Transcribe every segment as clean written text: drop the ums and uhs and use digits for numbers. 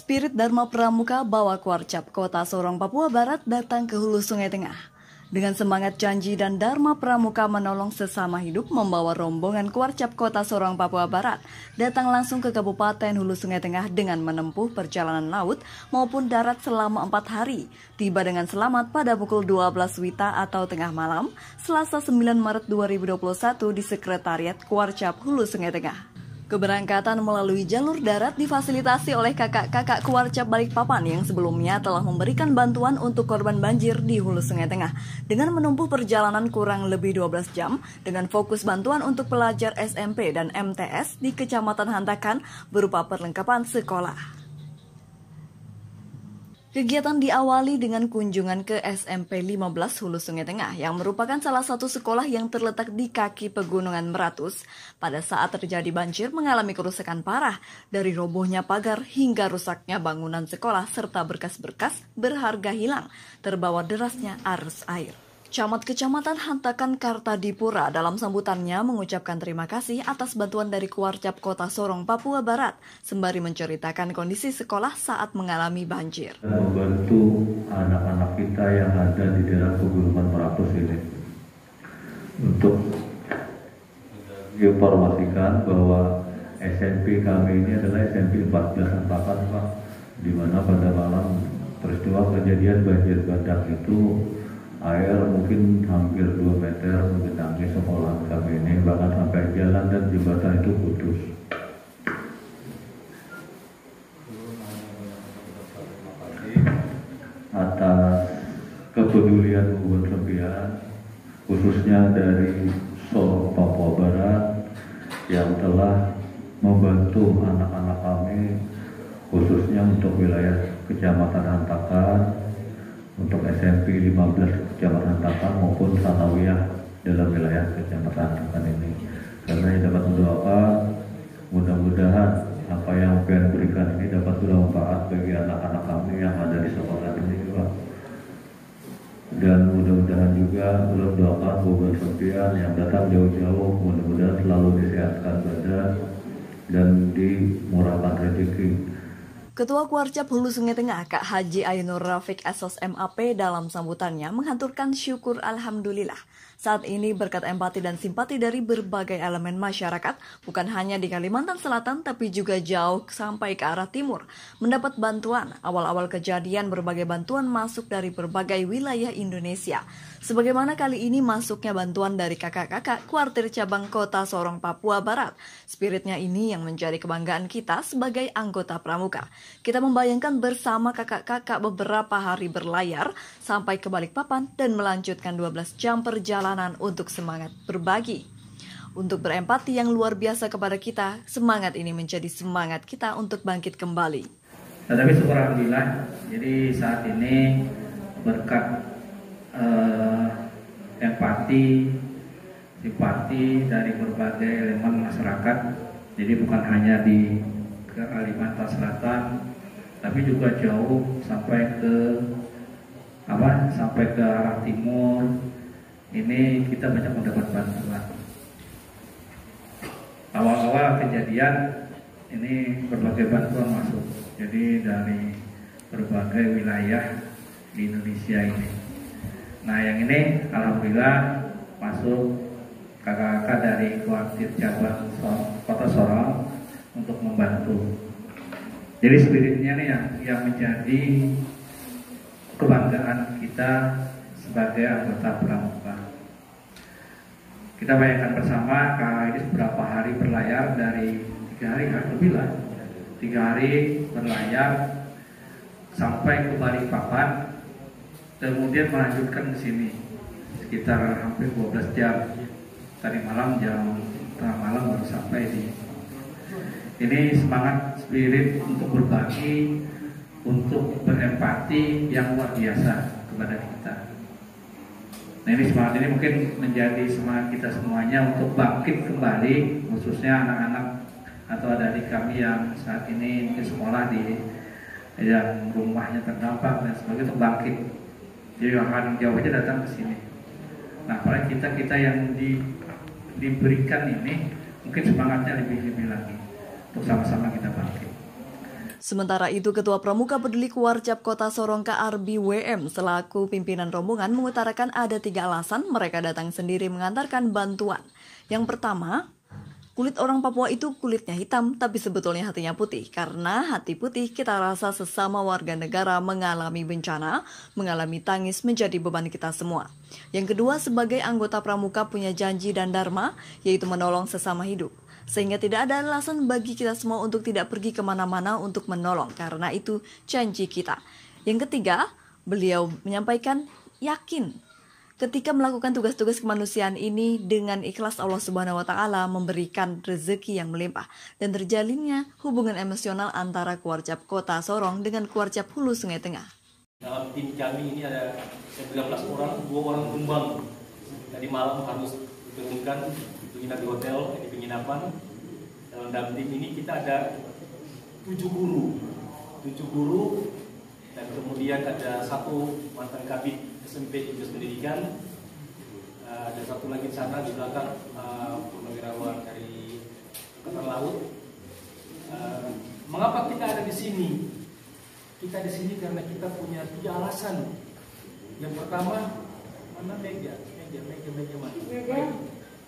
Spirit Dharma Pramuka bawa Kuarcap, Kota Sorong, Papua Barat datang ke hulu Sungai Tengah. Dengan semangat janji dan Dharma Pramuka menolong sesama hidup, membawa rombongan Kuarcap Kota Sorong, Papua Barat datang langsung ke Kabupaten Hulu Sungai Tengah dengan menempuh perjalanan laut maupun darat selama 4 hari. Tiba dengan selamat pada pukul 12 WITA atau tengah malam, Selasa 9 Maret 2021 di Sekretariat Kuarcap Hulu Sungai Tengah. Keberangkatan melalui jalur darat difasilitasi oleh kakak-kakak Kuarcap Balikpapan yang sebelumnya telah memberikan bantuan untuk korban banjir di Hulu Sungai Tengah dengan menempuh perjalanan kurang lebih 12 jam dengan fokus bantuan untuk pelajar SMP dan MTS di Kecamatan Hantakan berupa perlengkapan sekolah. Kegiatan diawali dengan kunjungan ke SMP 15 Hulu Sungai Tengah yang merupakan salah satu sekolah yang terletak di kaki Pegunungan Meratus. Pada saat terjadi banjir mengalami kerusakan parah dari robohnya pagar hingga rusaknya bangunan sekolah serta berkas-berkas berharga hilang terbawa derasnya arus air. Camat Kecamatan Hantakan Kartadipura dalam sambutannya mengucapkan terima kasih atas bantuan dari Kuarcap Kota Sorong, Papua Barat, sembari menceritakan kondisi sekolah saat mengalami banjir. Membantu anak-anak kita yang ada di daerah Pegunungan Meratus ini untuk diinformasikan bahwa SMP kami ini adalah SMP 14 Hantakan, Pak, di mana pada malam peristiwa kejadian banjir bandang itu air mungkin hampir 2 meter mengenangi sekolah kami ini, bahkan sampai jalan dan jembatan itu putus. Atas kepedulian hubungan sempian, khususnya dari Sorong, Papua Barat, yang telah membantu anak-anak kami, khususnya untuk wilayah Kecamatan Hantakan, untuk SMP 15 Kecamatan Hantakan maupun Sanawiyah dalam wilayah Kecamatan Hantakan ini. Karena yang dapat mendoakan, mudah-mudahan apa yang Tuhan berikan ini dapat bermanfaat bagi anak-anak kami yang ada di sekolah ini juga. Dan mudah-mudahan juga mendoakan hubungan sempian yang datang jauh-jauh, mudah-mudahan selalu disehatkan badan dan dimurahkan rezeki. Ketua Kuarcap Hulu Sungai Tengah, Kak Haji Ainur Rafiq Esos MAP dalam sambutannya menghaturkan syukur alhamdulillah. Saat ini berkat empati dan simpati dari berbagai elemen masyarakat, bukan hanya di Kalimantan Selatan tapi juga jauh sampai ke arah timur, mendapat bantuan. Awal-awal kejadian berbagai bantuan masuk dari berbagai wilayah Indonesia. Sebagaimana kali ini masuknya bantuan dari kakak-kakak Kuartir Cabang Kota Sorong, Papua Barat. Spiritnya ini yang menjadi kebanggaan kita sebagai anggota Pramuka. Kita membayangkan bersama kakak-kakak beberapa hari berlayar sampai ke Balikpapan dan melanjutkan 12 jam perjalanan untuk semangat berbagi. Untuk berempati yang luar biasa kepada kita, semangat ini menjadi semangat kita untuk bangkit kembali. Tetapi syukur alhamdulillah, jadi saat ini berkat empati, simpati dari berbagai elemen masyarakat, jadi bukan hanya di Kalimantan Selatan, tapi juga jauh sampai ke arah timur. Ini kita banyak mendapat bantuan. Awal-awal kejadian ini berbagai bantuan masuk, jadi dari berbagai wilayah di Indonesia ini. Nah, yang ini alhamdulillah masuk kakak-kakak dari Kuartir Cabang Kota Sorong untuk membantu. Jadi spiritnya nih yang menjadi kebanggaan kita sebagai anggota Pramuka. Kita bayangkan bersama kalau ini beberapa hari berlayar dari 3 hari lebih lah, 3 hari berlayar sampai ke Balikpapan, kemudian melanjutkan ke sini sekitar hampir 12 jam. Tadi malam jam tengah malam baru sampai di. Ini semangat spirit untuk berbagi, untuk berempati yang luar biasa kepada kita. Nah, ini semangat ini mungkin menjadi semangat kita semuanya untuk bangkit kembali, khususnya anak-anak atau adik kami yang saat ini di sekolah yang rumahnya terdampak dan sebagainya, untuk bangkit. Jadi orang jauh aja datang ke sini. Nah, apalagi kita yang diberikan ini mungkin semangatnya lebih lagi untuk sama-sama kita bangkit. Sementara itu, Ketua Pramuka Peduli Kuarcap Kota Sorong KARBI WM selaku pimpinan rombongan mengutarakan ada 3 alasan mereka datang sendiri mengantarkan bantuan. Yang pertama, kulit orang Papua itu kulitnya hitam tapi sebetulnya hatinya putih. Karena hati putih kita rasa sesama warga negara mengalami bencana, mengalami tangis menjadi beban kita semua. Yang kedua, sebagai anggota Pramuka punya janji dan dharma, yaitu menolong sesama hidup. Sehingga tidak ada alasan bagi kita semua untuk tidak pergi kemana-mana untuk menolong, karena itu janji kita. Yang ketiga, beliau menyampaikan yakin ketika melakukan tugas-tugas kemanusiaan ini dengan ikhlas Allah Subhanahu wa Ta'ala memberikan rezeki yang melimpah dan terjalinnya hubungan emosional antara Kuarcap Kota Sorong dengan Kuarcap Hulu Sungai Tengah. Dalam tim kami ini ada 19 orang, 2 orang tumbang. Tadi malam harus diturunkan menginap di hotel, di penginapan. Dalam tim ini kita ada 7 guru, dan kemudian ada 1 mantan kabit SMP Dinas Pendidikan, ada 1 lagi di sana di belakang purnawirawan dari Angkatan Laut. Mengapa kita ada di sini? Kita di sini karena kita punya 3 alasan. Yang pertama, mana meja mana?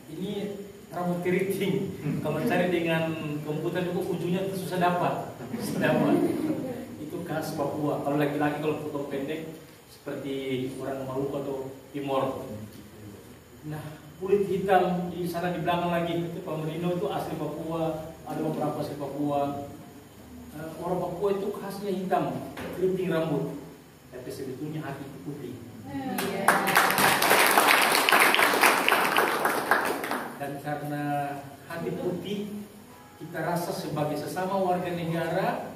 Ini rambut keriting. Kalau cari dengan komputer juga ujungnya itu susah dapat. Itu khas Papua. Kalau laki-laki kalau potong pendek seperti orang Maluku atau Timor. Nah, kulit hitam di sana di belakang lagi itu Pamerino itu asli Papua, ada beberapa asli Papua. Orang Papua itu khasnya hitam, keriting rambut. Tapi sebetulnya hati putih. Dan karena hati putih, kita rasa sebagai sesama warga negara,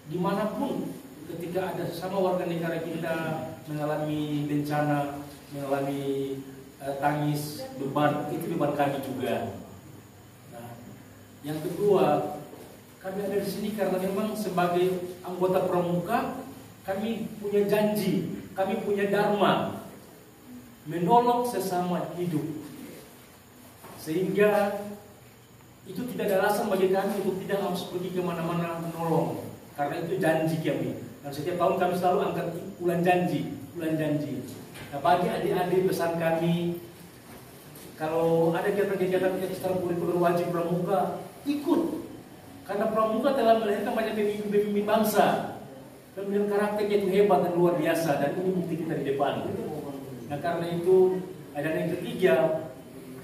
dimanapun ketika ada sesama warga negara kita mengalami bencana, mengalami tangis, beban, itu beban kami juga. Nah, yang kedua, kami ada di sini karena memang sebagai anggota Pramuka, kami punya janji, kami punya dharma, menolong sesama hidup. Sehingga itu tidak ada alasan bagi kami untuk tidak harus pergi kemana-mana menolong. Karena itu janji kami. Dan setiap tahun kami selalu angkat bulan janji. Nah, bagi adik-adik pesan kami, kalau ada kegiatan-kegiatan ekstrakurikuler wajib Pramuka, ikut. Karena Pramuka telah melahirkan banyak pemimpin bangsa. Pemimpin karakternya itu hebat dan luar biasa. Dan ini bukti kita di depan. Nah, karena itu, ada yang ketiga,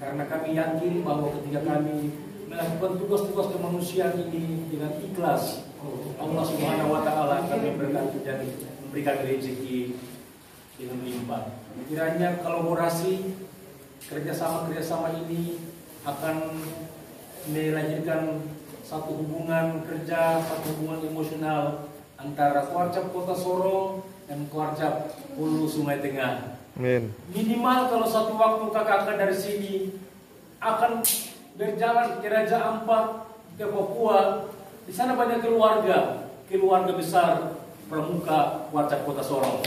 karena kami yakin bahwa ketika kami melakukan tugas-tugas kemanusiaan ini dengan ikhlas, Allah Subhanahu wa Ta'ala akan memberikan rezeki dengan melimpah. Kiranya kolaborasi kerjasama ini akan melahirkan satu hubungan kerja, satu hubungan emosional antara Kuarcap Kota Sorong dan Kuarcap Hulu Sungai Tengah. Amin. Minimal kalau satu waktu kakak dari sini akan berjalan ke Raja Ampat ke Papua, di sana banyak keluarga besar Pramuka Kuarcap Kota Sorong.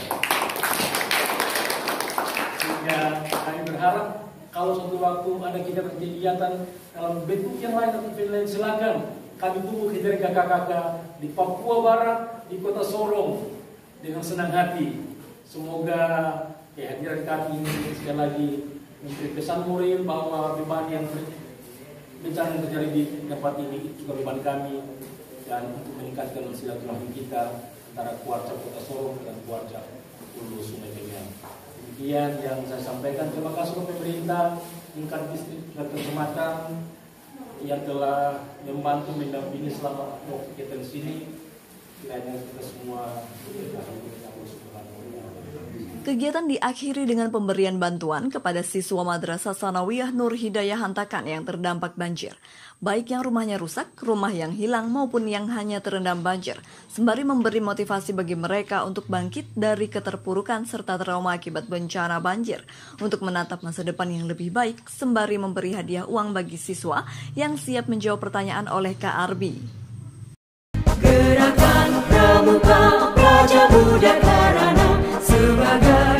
Sehingga kami berharap kalau suatu waktu ada kegiatan dalam bentuk yang lain atau lain, silakan kami tunggu dari kakak-kakak di Papua Barat, di Kota Sorong dengan senang hati. Semoga kehadiran kami ini sekali lagi memberi pesan moral bahwa beban yang bencana yang terjadi di tempat ini juga beban kami, dan untuk meningkatkan silaturahmi kita antara Kuarcap Kota Sorong dan Kuarcap Hulu Sungai Tengah. Demikian yang saya sampaikan. Terima kasih kepada pemerintah, tingkat distrik dan kecamatan yang telah membantu mendampingi selama kegiatan sini. Kiranya kita semua Kegiatan diakhiri dengan pemberian bantuan kepada siswa Madrasah Sanawiyah Nur Hidayah Hantakan yang terdampak banjir, baik yang rumahnya rusak, rumah yang hilang maupun yang hanya terendam banjir, sembari memberi motivasi bagi mereka untuk bangkit dari keterpurukan serta trauma akibat bencana banjir untuk menatap masa depan yang lebih baik, sembari memberi hadiah uang bagi siswa yang siap menjawab pertanyaan oleh KARBI. Gerakan Pramuka Praja Muda Karana sebagai